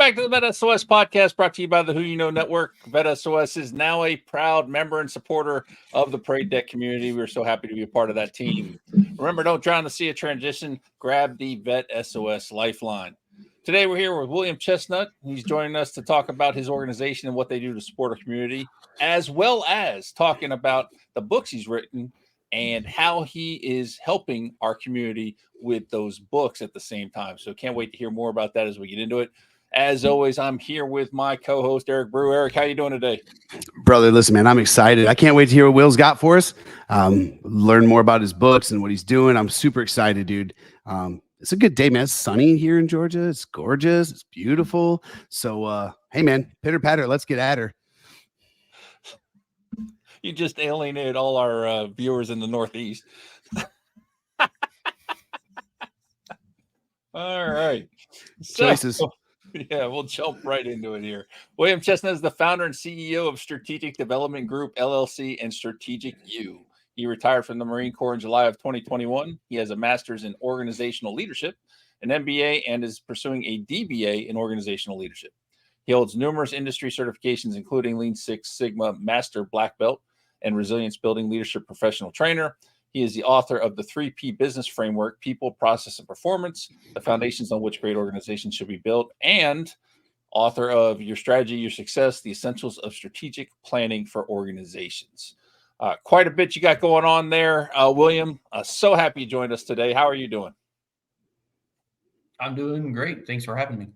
back to the VET S.O.S podcast brought to you by the Who You Know Network. VET S.O.S is now a proud member and supporter of the Parade Deck community. We're so happy to be a part of that team. Remember, don't drown to see a transition. Grab the VET S.O.S Lifeline. Today, we're here with William Chesnutt. He's joining us to talk about his organization and what they do to support our community, as well as talking about the books he's written and how he is helping our community with those books at the same time. So can't wait to hear more about that as we get into it. As always, I'm here with my co-host, Eric Brew. Eric, how you doing today? Brother, listen, man, I'm excited. I can't wait to hear what Will's got for us. Learn more about his books and what he's doing. I'm super excited, dude. It's a good day, man. It's sunny here in Georgia. It's gorgeous. It's beautiful. So, hey, man, pitter patter. Let's get at her. You just alienated all our viewers in the Northeast. All right. Choices. Yeah, we'll jump right into it here. William Chesnutt is the founder and CEO of Strategic Development Group, LLC, and Strategic U. He retired from the Marine Corps in July of 2021. He has a master's in organizational leadership, an MBA, and is pursuing a DBA in organizational leadership. He holds numerous industry certifications, including Lean Six Sigma Master Black Belt and Resilience Building Leadership Professional Trainer. He is the author of the 3P Business Framework, People, Process, and Performance, the foundations on which great organizations should be built, and author of Your Strategy, Your Success, the Essentials of Strategic Planning for Organizations. Quite a bit you got going on there, William. So happy you joined us today. How are you doing? I'm doing great. Thanks for having me.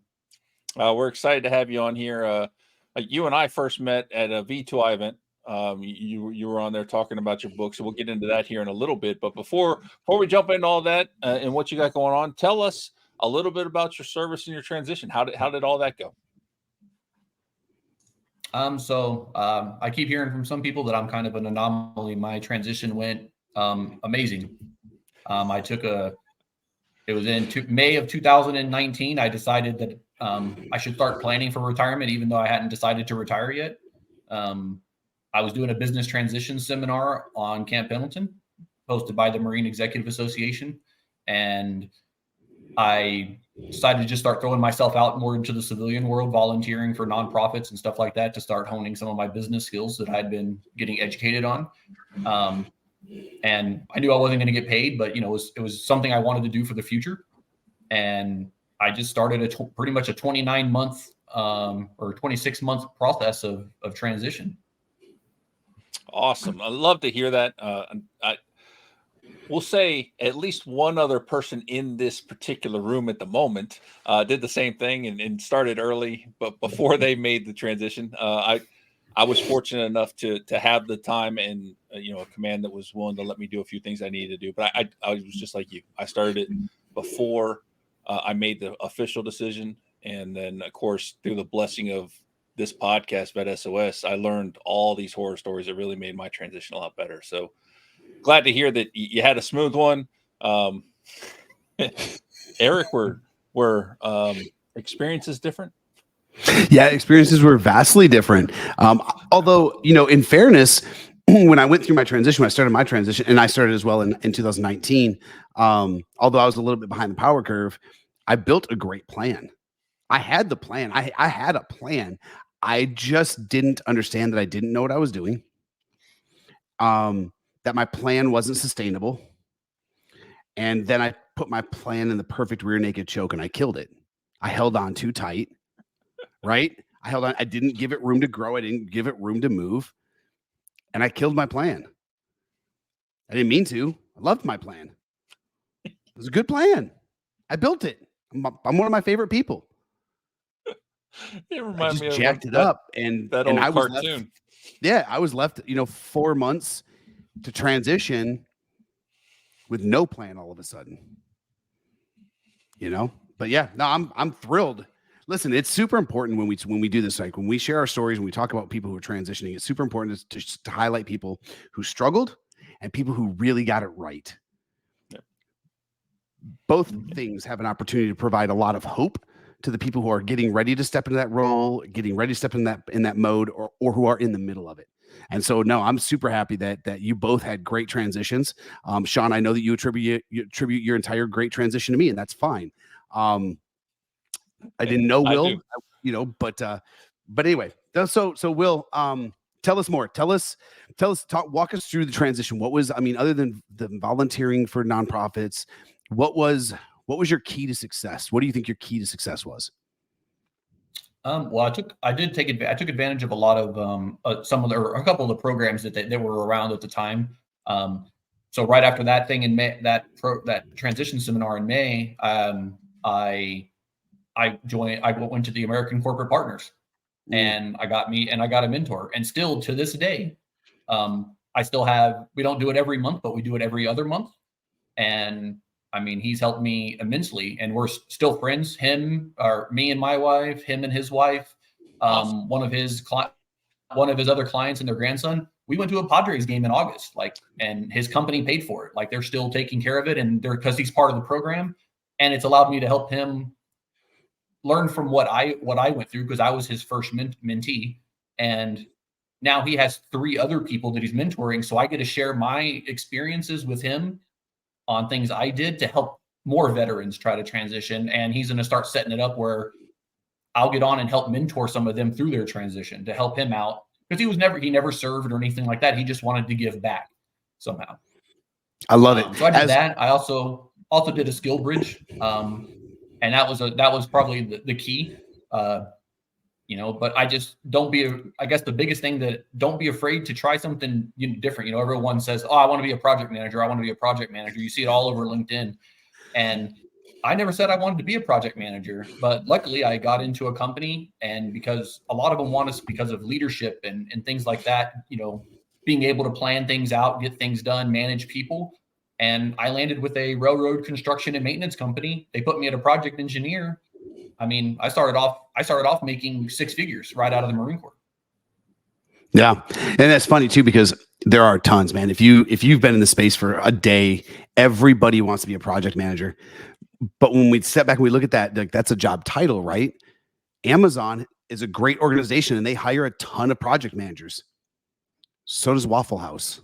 We're excited to have you on here. You and I first met at a V2I event. You were on there talking about your book, so we'll get into that here in a little bit. But before we jump into all that and what you got going on, tell us a little bit about your service and your transition. How did all that go? I keep hearing from some people that I'm kind of an anomaly. My transition went amazing. It was in May of 2019. I decided that I should start planning for retirement, even though I hadn't decided to retire yet. I was doing a business transition seminar on Camp Pendleton, hosted by the Marine Executive Association. And I decided to just start throwing myself out more into the civilian world, volunteering for nonprofits and stuff like that to start honing some of my business skills that I'd been getting educated on. And I knew I wasn't going to get paid, but, it was something I wanted to do for the future. And I just started pretty much a 29-month or 26-month process of transition. Awesome. I love to hear that. We'll say at least one other person in this particular room at the moment did the same thing and started early, but before they made the transition. I was fortunate enough to have the time and a command that was willing to let me do a few things I needed to do. But I was just like you. I started it before I made the official decision, and then of course through the blessing of this podcast, VET S.O.S, I learned all these horror stories that really made my transition a lot better. So glad to hear that you had a smooth one. Eric, were experiences different? Yeah, experiences were vastly different. Although, in fairness, when I went through my transition, when I started my transition, and I started as well in 2019, although I was a little bit behind the power curve, I built a great plan. I had the plan. I had a plan. I just didn't understand that I didn't know what I was doing, that my plan wasn't sustainable. And then I put my plan in the perfect rear naked choke and I killed it. I held on too tight, right? I held on. I didn't give it room to grow. I didn't give it room to move. And I killed my plan. I didn't mean to. I loved my plan. It was a good plan. I built it. I'm one of my favorite people. It reminds me of jacked it up, and that old I was cartoon. I was left, 4 months to transition with no plan all of a sudden. But yeah, no, I'm thrilled. Listen, it's super important when we do this, like when we share our stories and we talk about people who are transitioning, it's super important to highlight people who struggled and people who really got it right. Yep. Both things have an opportunity to provide a lot of hope to the people who are getting ready to step into that role, getting ready to step in that mode, or who are in the middle of it. And so, no, I'm super happy that you both had great transitions. Sean, I know that you attribute your entire great transition to me, and that's fine. I didn't know Will. But anyway, so Will, tell us more. Walk us through the transition. What was, other than the volunteering for nonprofits, what was your key to success? What do you think your key to success was? Well, I took advantage of a lot of a couple of the programs that were around at the time. So right after that thing in May, that transition seminar in May, I went to the American Corporate Partners, and I got a mentor. And still to this day, we don't do it every month, but we do it every other month. And he's helped me immensely, and we're still friends. Me and my wife, him and his wife, awesome. One of his other clients and their grandson. We went to a Padres game in August, and his company paid for it. They're still taking care of it, and because he's part of the program, and it's allowed me to help him learn from what I went through, because I was his first mentee, and now he has 3 other people that he's mentoring. So I get to share my experiences with him on things I did to help more veterans try to transition. And he's going to start setting it up where I'll get on and help mentor some of them through their transition to help him out, because he never served or anything like that. He just wanted to give back somehow. I love it. So I did that. I also did a skill bridge. And that was probably the key, but I guess the biggest thing, that don't be afraid to try something different. Everyone says, "Oh, I want to be a project manager. I want to be a project manager." You see it all over LinkedIn. And I never said I wanted to be a project manager, but luckily I got into a company, and because a lot of them want us because of leadership and things like that, being able to plan things out, get things done, manage people. And I landed with a railroad construction and maintenance company. They put me at a project engineer. I started off making 6 figures right out of the Marine Corps. Yeah. And that's funny too, because there are tons, man. If you've been in the space for a day, everybody wants to be a project manager. But when we step back and we look at that, that's a job title, right? Amazon is a great organization, and they hire a ton of project managers. So does Waffle House.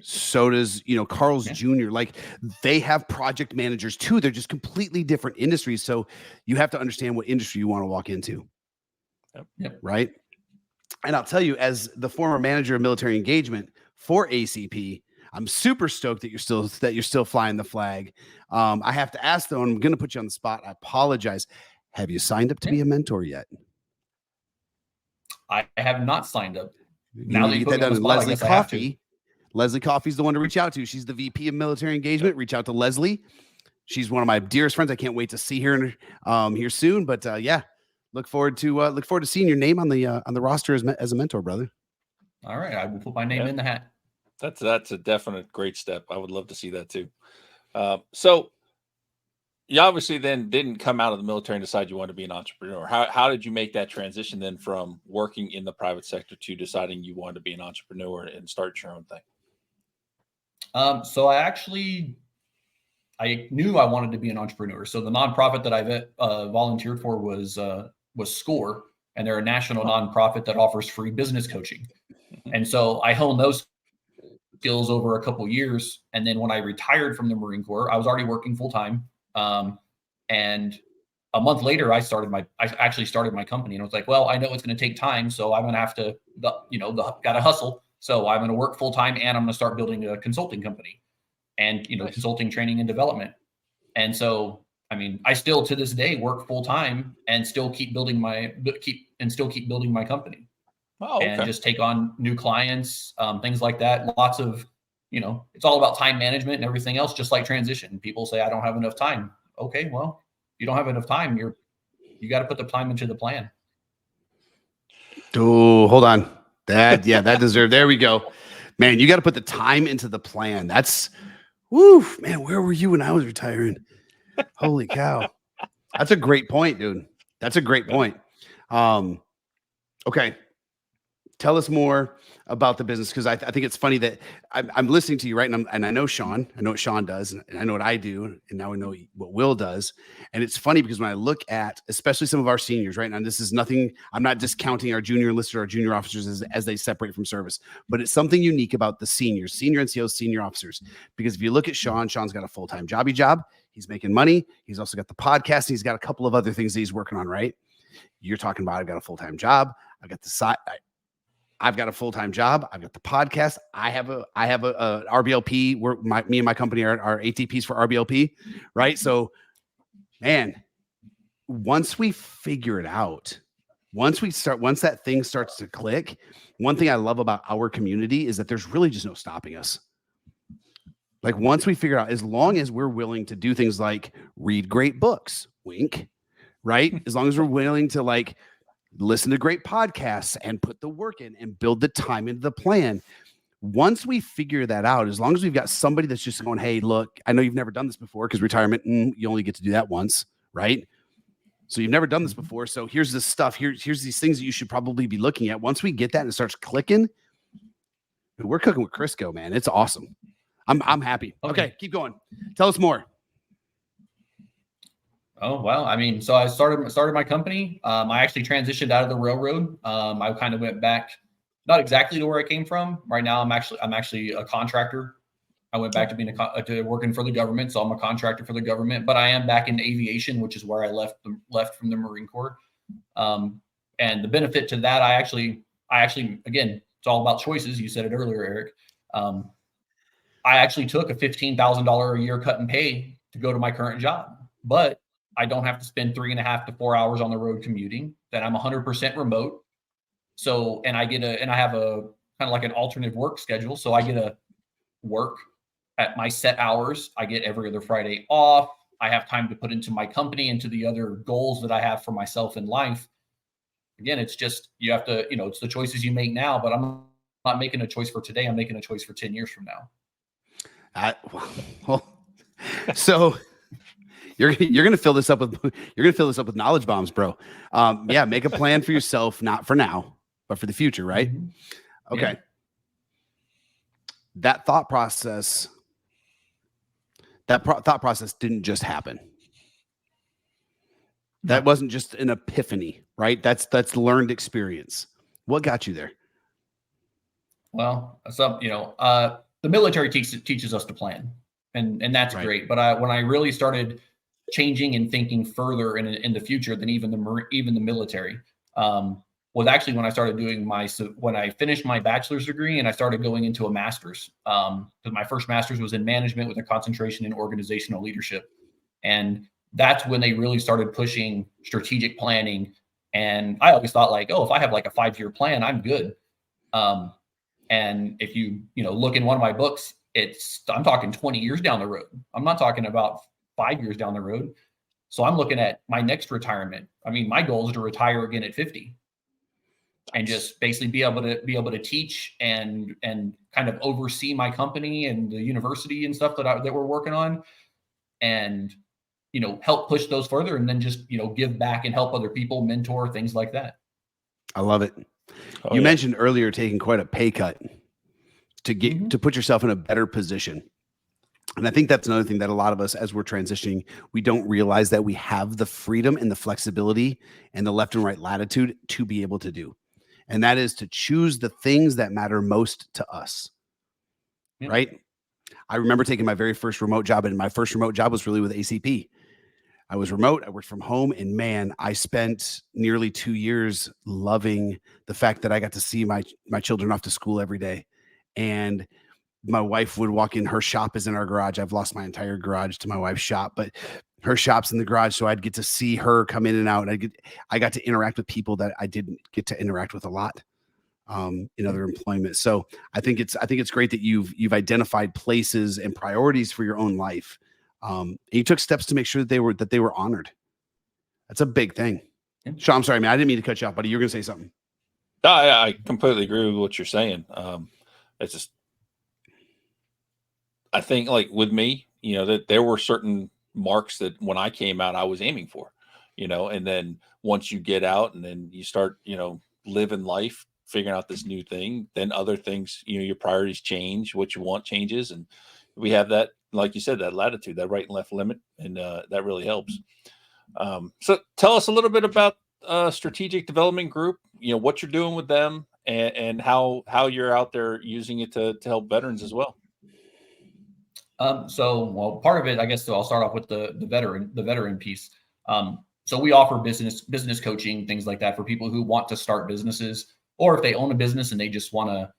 So does, Carl's Jr. They have project managers too. They're just completely different industries. So you have to understand what industry you want to walk into. Yep. Right. And I'll tell you, as the former manager of military engagement for ACP, I'm super stoked that you're still flying the flag. I have to ask though, and I'm going to put you on the spot. I apologize. Have you signed up to be a mentor yet? I have not signed up. Now that you put me on the spot, Leslie Coffey. Leslie Coffey's the one to reach out to. She's the VP of military engagement. Reach out to Leslie. She's one of my dearest friends. I can't wait to see her here soon. But look forward to seeing your name on the roster as a mentor, brother. All right, I will put my name in the hat. That's a definite great step. I would love to see that too. So you obviously then didn't come out of the military and decide you wanted to be an entrepreneur. How did you make that transition then from working in the private sector to deciding you wanted to be an entrepreneur and start your own thing? So I knew I wanted to be an entrepreneur. So the nonprofit that I volunteered for was SCORE, and they're a national nonprofit that offers free business coaching. And so I honed those skills over a couple of years. And then when I retired from the Marine Corps, I was already working full time. And a month later, I actually started my company, and I was like, well, I know it's going to take time, so I'm going to have to, got to hustle. So I'm going to work full time, and I'm going to start building a consulting company, and nice. Consulting, training, and development. And so, I still to this day work full time and still keep building my company. Oh, okay. And just take on new clients, things like that. Lots of, it's all about time management and everything else, just like transition. People say, I don't have enough time. Okay, well, you don't have enough time. You got to put the time into the plan. Oh, hold on. That deserved. There we go, man. You got to put the time into the plan. That's, woo, man. Where were you when I was retiring? Holy cow. That's a great point, dude. That's a great point. Okay. Tell us more about the business, because I think it's funny that I'm listening to you, right? And I know Sean. I know what Sean does, and I know what I do, and now we know what Will does. And it's funny because when I look at, especially some of our seniors, right? And this is nothing, I'm not discounting our junior enlisted or our junior officers as they separate from service, but it's something unique about the seniors, senior NCOs, senior officers. Because if you look at Sean's got a full-time job. He's making money. He's also got the podcast. He's got a couple of other things that he's working on, right? You're talking about, I've got a full-time job. I've got the side. I've got a full-time job. I've got the podcast. I have a RBLP. Me and my company are ATPs for RBLP, right? So, man, once we figure it out, once that thing starts to click, one thing I love about our community is that there's really just no stopping us. Like once we figure out, as long as we're willing to do things like read great books, wink, right? As long as we're willing to like listen to great podcasts and put the work in and build the time into the plan. Once we figure that out, as long as we've got somebody that's just going, hey, look, I know you've never done this before because retirement, you only get to do that once, right? So you've never done this before. So here's this stuff. Here's these things that you should probably be looking at. Once we get that and it starts clicking, we're cooking with Crisco, man. It's awesome. I'm happy. Okay, keep going. Tell us more. Oh, well, I mean, so I started my company. I actually transitioned out of the railroad. I kind of went back, not exactly to where I came from. Right now, I'm actually a contractor. I went back to being to working for the government, so I'm a contractor for the government. But I am back in aviation, which is where I left from the Marine Corps. And the benefit to that, I actually, again, it's all about choices. You said it earlier, Eric. I actually took a $15,000 a year cut in pay to go to my current job, but I don't have to spend 3.5 to 4 hours on the road commuting. That I'm 100% remote. So, and I have a kind of like an alternative work schedule. So I get to work at my set hours. I get every other Friday off. I have time to put into my company, into the other goals that I have for myself in life. Again, it's just, you have to, it's the choices you make now, but I'm not making a choice for today. I'm making a choice for 10 years from now. So you're gonna fill this up with knowledge bombs, bro. Yeah, make a plan for yourself, not for now, but for the future, right? Mm-hmm. Okay. Yeah. That thought process didn't just happen. That wasn't just an epiphany, right? That's learned experience. What got you there? Well, the military teaches us to plan, and that's right. Great. But when I really started changing and thinking further in the future than even the military, was actually when I started doing when I finished my bachelor's degree and I started going into a master's. Because my first master's was in management with a concentration in organizational leadership, and that's when they really started pushing strategic planning. And I always thought like, oh, if I have like a 5-year plan, I'm good. And if you look in one of my books, I'm talking 20 years down the road. I'm not talking about 5 years down the road. So I'm looking at my next retirement. I mean, my goal is to retire again at 50 and just basically be able to teach and kind of oversee my company and the university and stuff that we're working on, and help push those further, and then just give back and help other people, mentor, things like that. I love it. You mentioned earlier taking quite a pay cut to get to put yourself in a better position. And I think that's another thing that a lot of us, as we're transitioning, we don't realize that we have the freedom and the flexibility and the left and right latitude to be able to do. And that is to choose the things that matter most to us. Yep. Right? I remember taking my very first remote job, and my first remote job was really with ACP. I was remote. I worked from home, and man, I spent nearly 2 years loving the fact that I got to see my children off to school every day. And my wife would walk in. Her shop is in our garage. I've lost my entire garage to my wife's shop, but her shop's in the garage. So I'd get to see her come in and out. And I got to interact with people that I didn't get to interact with a lot in other employment. So I think it's great that you've identified places and priorities for your own life. And you took steps to make sure that they were honored. That's a big thing. Yeah. Sean, I'm sorry, man. I didn't mean to cut you off, buddy. You were going to say something. I completely agree with what you're saying. It's just, I think like with me, that there were certain marks that when I came out, I was aiming for, and then once you get out and then you start, living life, figuring out this new thing, then other things, your priorities change, what you want changes. And we have that, like you said, that latitude, that right and left limit. And that really helps. So tell us a little bit about Strategic Development Group, what you're doing with them and how you're out there using it to help veterans as well. Well, part of it, I guess, so I'll start off with the veteran piece. So we offer business coaching, things like that for people who want to start businesses, or if they own a business and they just want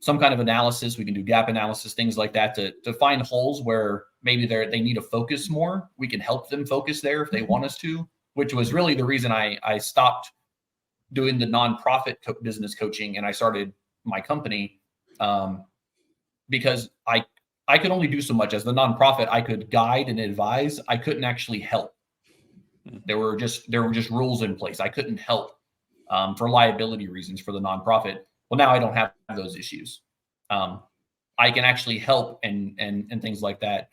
some kind of analysis. We can do gap analysis, things like that to find holes where maybe they need to focus more. We can help them focus there if they want us to, which was really the reason I stopped doing the nonprofit business coaching and I started my company, because I could only do so much. As the nonprofit, I could guide and advise. I couldn't actually help. There were just rules in place. I couldn't help for liability reasons for the nonprofit. Well, now I don't have those issues. I can actually help and things like that.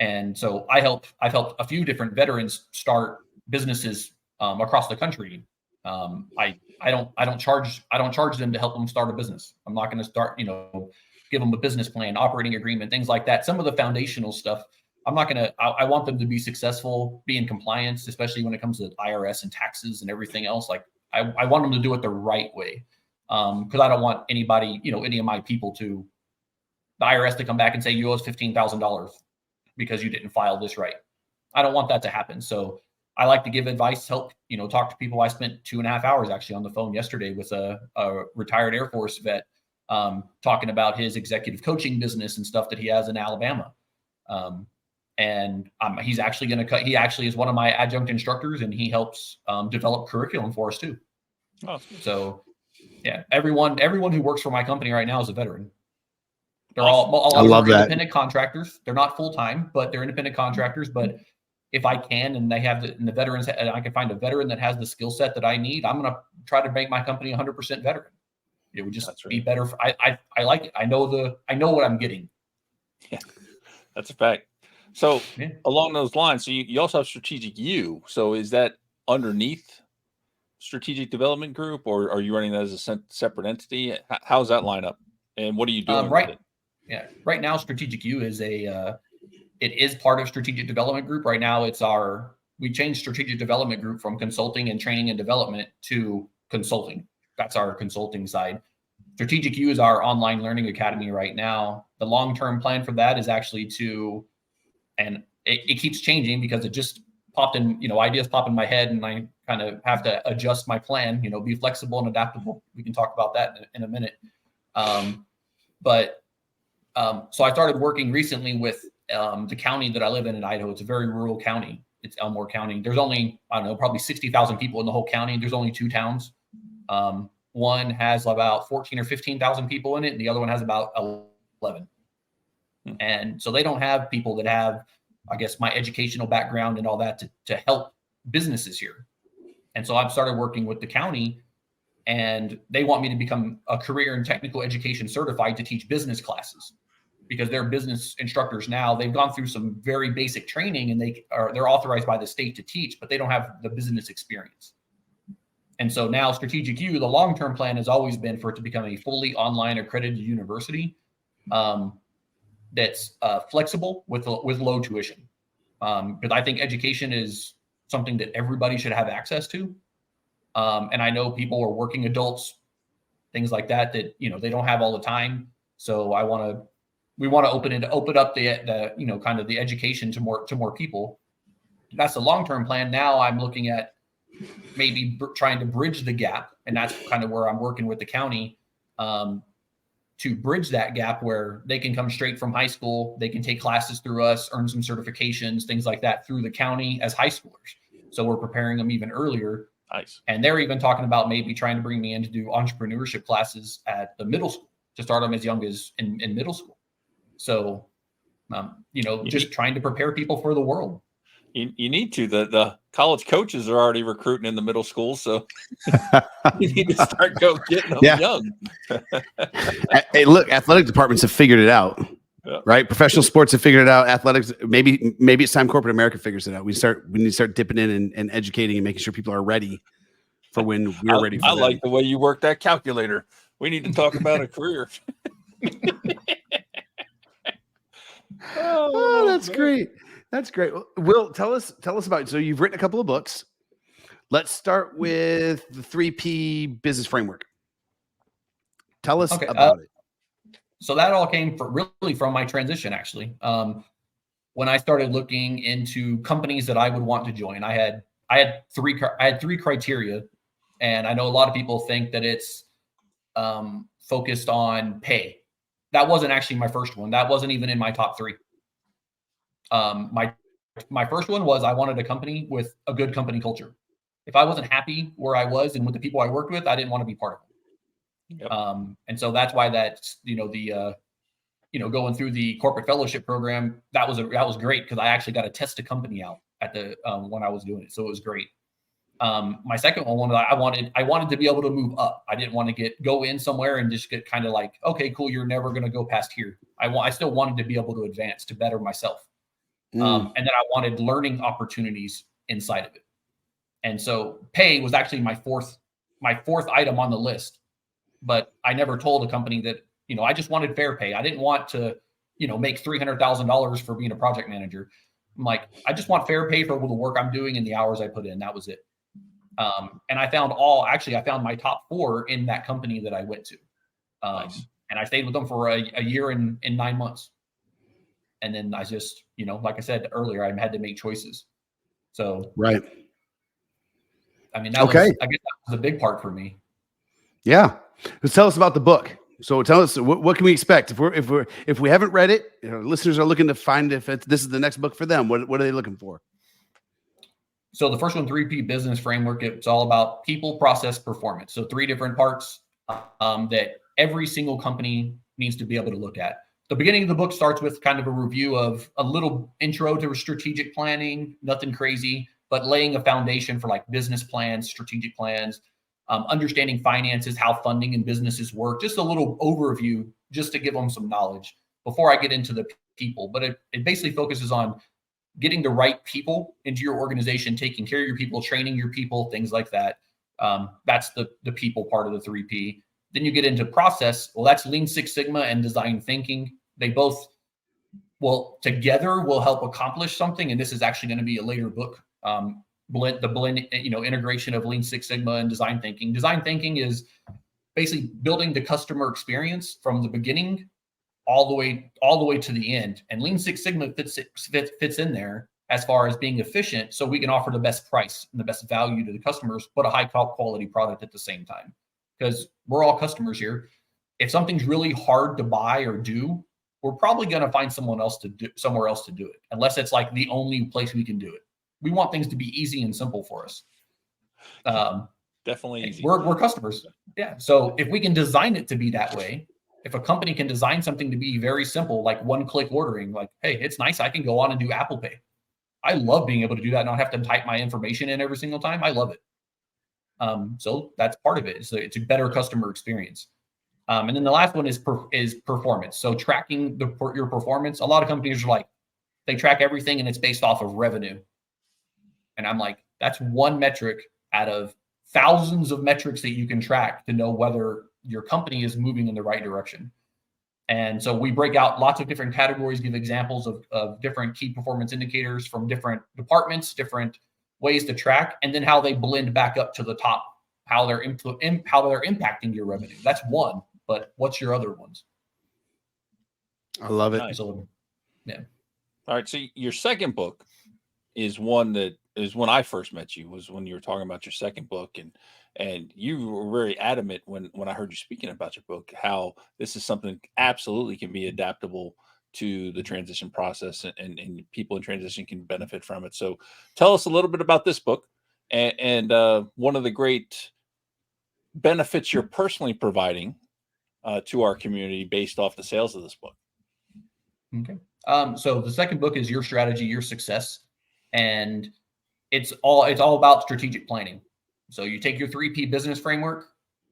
And so I've helped a few different veterans start businesses across the country. I don't charge them to help them start a business. I'm not going to start, give them a business plan, operating agreement, things like that. Some of the foundational stuff, I'm not going to, I want them to be successful, be in compliance, especially when it comes to IRS and taxes and everything else. Like I want them to do it the right way. Cause I don't want anybody, any of my people the IRS to come back and say, you owe us $15,000 because you didn't file this right. I don't want that to happen. So I like to give advice, help, talk to people. I spent 2.5 hours actually on the phone yesterday with a retired Air Force vet, talking about his executive coaching business and stuff that he has in Alabama. He's actually going to he actually is one of my adjunct instructors, and he helps develop curriculum for us too. Oh. So yeah, everyone who works for my company right now is a veteran. They're all independent contractors. They're not full-time, but they're independent contractors. But if I can, and they have the veterans, and I can find a veteran that has the skill set that I need, I'm going to try to make my company 100% veteran. It would just be better. I like it. I know what I'm getting. Yeah, that's a fact. So along those lines, so you also have Strategic U. So is that underneath Strategic Development Group, or are you running that as a separate entity? How's that line up? And what are you doing with it? Yeah. Right now, Strategic U is it is part of Strategic Development Group. Right now, we changed Strategic Development Group from consulting and training and development to consulting. That's our consulting side. Strategic U is our online learning academy right now. The long-term plan for that is actually and it keeps changing because it just popped in, ideas pop in my head and I kind of have to adjust my plan, be flexible and adaptable. We can talk about that in a minute. So I started working recently with the county that I live in Idaho. It's a very rural county. It's Elmore County. There's only, probably 60,000 people in the whole county. There's only 2 towns. One has about 14 or 15,000 people in it, and the other one has about 11. And so they don't have people that have, I guess, my educational background and all that to help businesses here. And so I've started working with the county, and they want me to become a career and technical education certified to teach business classes, because they're business instructors now. They've gone through some very basic training, and they're authorized by the state to teach, but they don't have the business experience. And so now Strategic U, the long-term plan has always been for it to become a fully online accredited university that's flexible with low tuition. Because I think education is something that everybody should have access to. And I know people are working adults, things like that they don't have all the time. So we want to open up the kind of the education to more people. That's the long-term plan. Now I'm looking at maybe trying to bridge the gap, and that's kind of where I'm working with the county to bridge that gap where they can come straight from high school. They can take classes through us, earn some certifications, things like that through the county as high schoolers. So we're preparing them even earlier. Nice. And they're even talking about maybe trying to bring me in to do entrepreneurship classes at the middle school to start them as young as in middle school. So, just trying to prepare people for the world. You need to. The college coaches are already recruiting in the middle school, so you need to start getting them young. Hey, look, athletic departments have figured it out, right? Professional sports have figured it out. Athletics, maybe it's time corporate America figures it out. We need to start dipping in and educating and making sure people are ready for when we're ready for them. I like the way you work that calculator. We need to talk about a career. Oh, that's great. That's great. Will, tell us about, so you've written a couple of books. Let's start with the 3P business framework. Tell us about it. So that all came really from my transition, actually. when I started looking into companies that I would want to join, I had three criteria, and I know a lot of people think that it's focused on pay. That wasn't actually my first one. That wasn't even in my top three. My first one was I wanted a company with a good company culture. If I wasn't happy where I was and with the people I worked with, I didn't want to be part of it. Yep. And so that's why that's, going through the corporate fellowship program, that was great because I actually got to test a company out at the when I was doing it. So it was great. My second one was I wanted to be able to move up. I didn't want to go in somewhere and just get kind of like, okay, cool, you're never going to go past here. I still wanted to be able to advance to better myself. And then I wanted learning opportunities inside of it. And so pay was actually my fourth item on the list, but I never told a company that, I just wanted fair pay. I didn't want to, make $300,000 for being a project manager. I'm like, I just want fair pay for the work I'm doing and the hours I put in. That was it. And I found my top 4 in that company that I went to. Nice. And I stayed with them for a year and 9 months. And then I just, like I said earlier, I had to make choices. So, right. I mean, I guess that was a big part for me. Yeah. Tell us about the book. So tell us, what can we expect if we haven't read it? Listeners are looking to find if this is the next book for them. What are they looking for? So the first one, 3P Business Framework, it's all about people, process, performance. So 3 different parts that every single company needs to be able to look at. The beginning of the book starts with kind of a review of a little intro to strategic planning, nothing crazy, but laying a foundation for like business plans, strategic plans, understanding finances, how funding and businesses work, just a little overview just to give them some knowledge before I get into the people. But it basically focuses on getting the right people into your organization, taking care of your people, training your people, things like that. That's the people part of the 3P. Then you get into process. Well, that's Lean Six Sigma and design thinking. They both together will help accomplish something. And this is actually going to be a later book. Integration of Lean Six Sigma and design thinking. Design thinking is basically building the customer experience from the beginning all the way to the end. And Lean Six Sigma fits in there as far as being efficient, so we can offer the best price and the best value to the customers, but a high quality product at the same time. Because we're all customers here. If something's really hard to buy or do, we're probably going to find somewhere else to do it, unless it's like the only place we can do it. We want things to be easy and simple for us. Definitely easy. We're customers. Yeah. So if we can design it to be that way, if a company can design something to be very simple, like one-click ordering, like, hey, it's nice, I can go on and do Apple Pay. I love being able to do that and not have to type my information in every single time. I love it. So that's part of it. It's a better customer experience. And then the last one is performance. So tracking your performance. A lot of companies are like, they track everything and it's based off of revenue. And I'm like, that's one metric out of thousands of metrics that you can track to know whether your company is moving in the right direction. And so we break out lots of different categories, give examples of different key performance indicators from different departments, different ways to track, and then how they blend back up to the top, how they're impacting your revenue. That's one, but what's your other ones? I love it. Nice. So, yeah. All right. So your second book is one that is when I first met you, was when you were talking about your second book, and you were very adamant when I heard you speaking about your book, how this is something absolutely can be adaptable to the transition process, and people in transition can benefit from it. So tell us a little bit about this book and one of the great benefits you're personally providing to our community based off the sales of this book. Okay. So the second book is Your Strategy, Your Success. And it's all about strategic planning. So you take your 3P business framework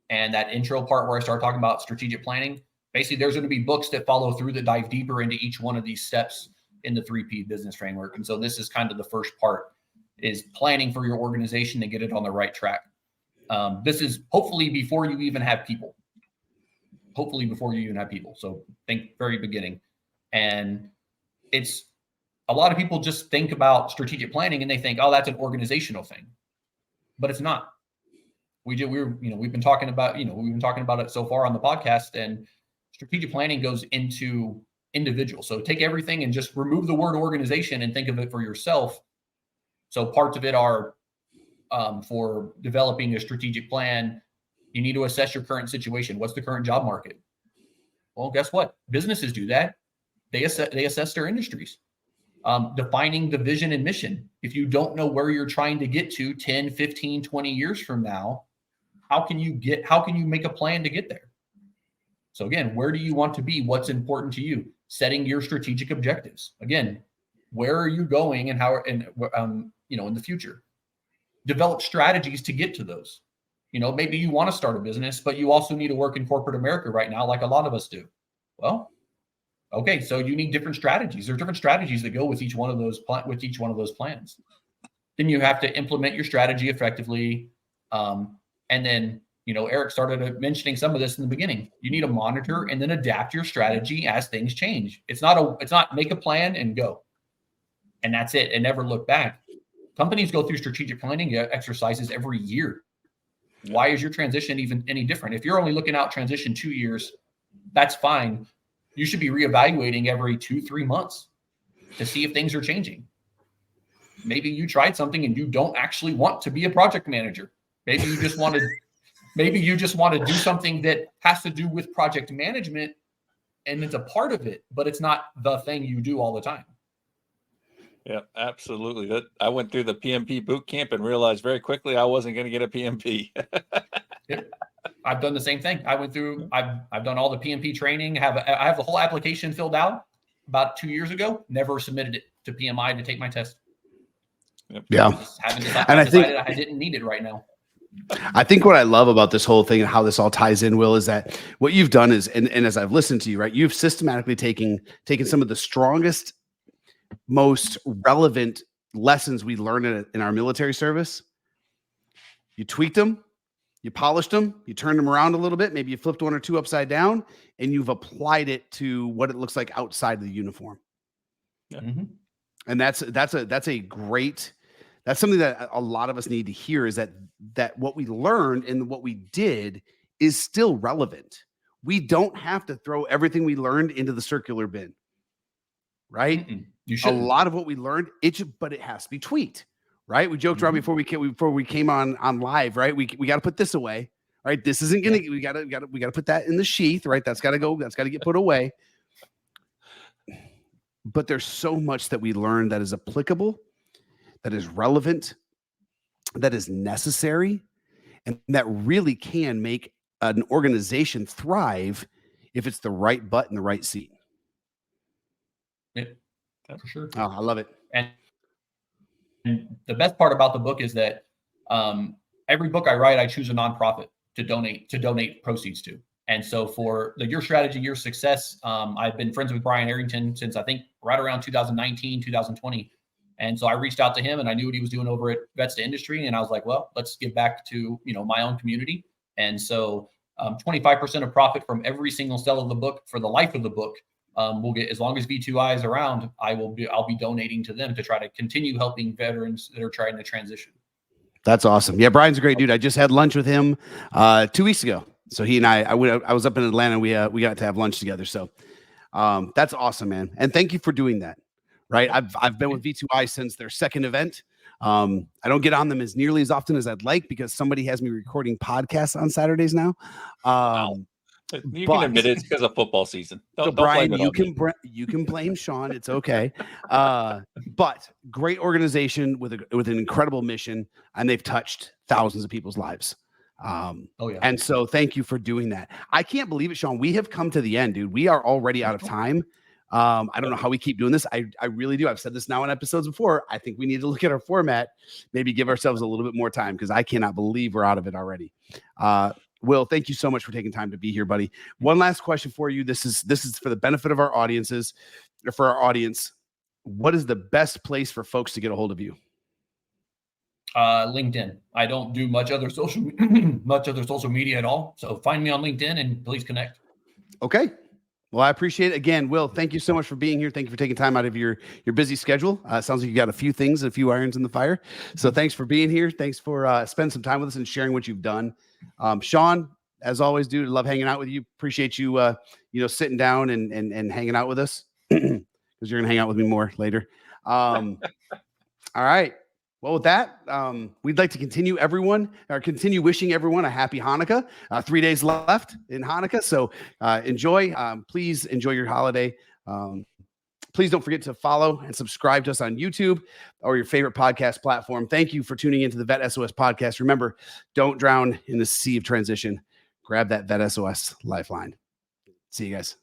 and that intro part where I start talking about strategic planning. Basically, there's going to be books that follow through that dive deeper into each one of these steps in the 3P business framework. And so this is kind of the first part, is planning for your organization to get it on the right track. This is hopefully before you even have people. So think very beginning. And it's a lot of people just think about strategic planning and they think, oh, that's an organizational thing, but it's not. We've been talking about it so far on the podcast, and strategic planning goes into individual. So take everything and just remove the word organization and think of it for yourself. So parts of it are for developing a strategic plan. You need to assess your current situation. What's the current job market? Well, guess what? Businesses do that. They assess their industries. Defining the vision and mission. If you don't know where you're trying to get to 10, 15, 20 years from now, how can you make a plan to get there? So again, where do you want to be? What's important to you? Setting your strategic objectives. Again, where are you going and how, and in the future, develop strategies to get to those. Maybe you want to start a business, but you also need to work in corporate America right now, like a lot of us do. Well, okay, so you need different strategies. There are different strategies that go with each one of those plans. Then you have to implement your strategy effectively. And then, Eric started mentioning some of this in the beginning. You need to monitor and then adapt your strategy as things change. It's not make a plan and go, and that's it, and never look back. Companies go through strategic planning exercises every year. Why is your transition even any different? If you're only looking out transition 2 years, that's fine. You should be reevaluating every 2-3 months to see if things are changing. Maybe you tried something and you don't actually want to be a project manager. Maybe you just want to do something that has to do with project management, and it's a part of it, but it's not the thing you do all the time. Yeah, absolutely. I went through the PMP boot camp and realized very quickly I wasn't going to get a PMP. Yep. I've done the same thing. I've done all the PMP training. I have the whole application filled out about 2 years ago. Never submitted it to PMI to take my test. Yep. Yeah. I decided I didn't need it right now. I think what I love about this whole thing and how this all ties in, Will, is that what you've done is, and as I've listened to you, right, you've systematically taken some of the strongest, most relevant lessons we learned in our military service. You tweaked them, you polished them, you turned them around a little bit, maybe you flipped one or two upside down, and you've applied it to what it looks like outside of the uniform. Yeah. Mm-hmm. And that's something that a lot of us need to hear, is that what we learned and what we did is still relevant. We don't have to throw everything we learned into the circular bin, right? Mm-mm. You should. A lot of what we learned, but it has to be tweaked, right? We joked around before we came on live, right? We got to put this away, right? This isn't gonna. We got to put that in the sheath, right? That's got to go. That's got to get put away. But there's so much that we learned that is applicable, that is relevant, that is necessary, and that really can make an organization thrive if it's the right butt in the right seat. Yeah, for sure. Oh, I love it. And the best part about the book is that every book I write, I choose a nonprofit to donate proceeds to. And so for Your Strategy, Your Success, I've been friends with Brian Arrington since I think right around 2019, 2020. And so I reached out to him, and I knew what he was doing over at Vets to Industry. And I was like, well, let's give back to, my own community. And so 25% of profit from every single sale of the book for the life of the book, we'll get, as long as V2I is around, I'll be donating to them to try to continue helping veterans that are trying to transition. That's awesome. Yeah, Brian's a great dude. I just had lunch with him 2 weeks ago. So he and I was up in Atlanta. We got to have lunch together. So that's awesome, man. And thank you for doing that. Right. I've been with V2I since their second event. I don't get on them as nearly as often as I'd like, because somebody has me recording podcasts on Saturdays now. You can admit it's because of football season. Don't Brian, blame it you can blame Sean. It's okay. But great organization with an incredible mission, and they've touched thousands of people's lives. And so thank you for doing that. I can't believe it, Sean. We have come to the end, dude. We are already out of time. I don't know how we keep doing this. I really do. I've said this now in episodes before. I think we need to look at our format, maybe give ourselves a little bit more time, because I cannot believe we're out of it already. Will, thank you so much for taking time to be here, buddy. One last question for you. This is for the benefit of our audiences, or for our audience. What is the best place for folks to get a hold of you? LinkedIn. I don't do much other social media at all. So find me on LinkedIn and please connect. Okay. Well, I appreciate it. Again, Will, thank you so much for being here. Thank you for taking time out of your busy schedule. Sounds like you got a few things, a few irons in the fire. So thanks for being here. Thanks for spending some time with us and sharing what you've done. Sean, as always, dude, love hanging out with you. Appreciate you, sitting down and hanging out with us because you're going to hang out with me more later. All right. Well, with that, we'd like to continue wishing everyone a happy Hanukkah. 3 days left in Hanukkah. So enjoy. Please enjoy your holiday. Please don't forget to follow and subscribe to us on YouTube or your favorite podcast platform. Thank you for tuning into the VET SOS podcast. Remember, don't drown in the sea of transition. Grab that VET SOS lifeline. See you guys.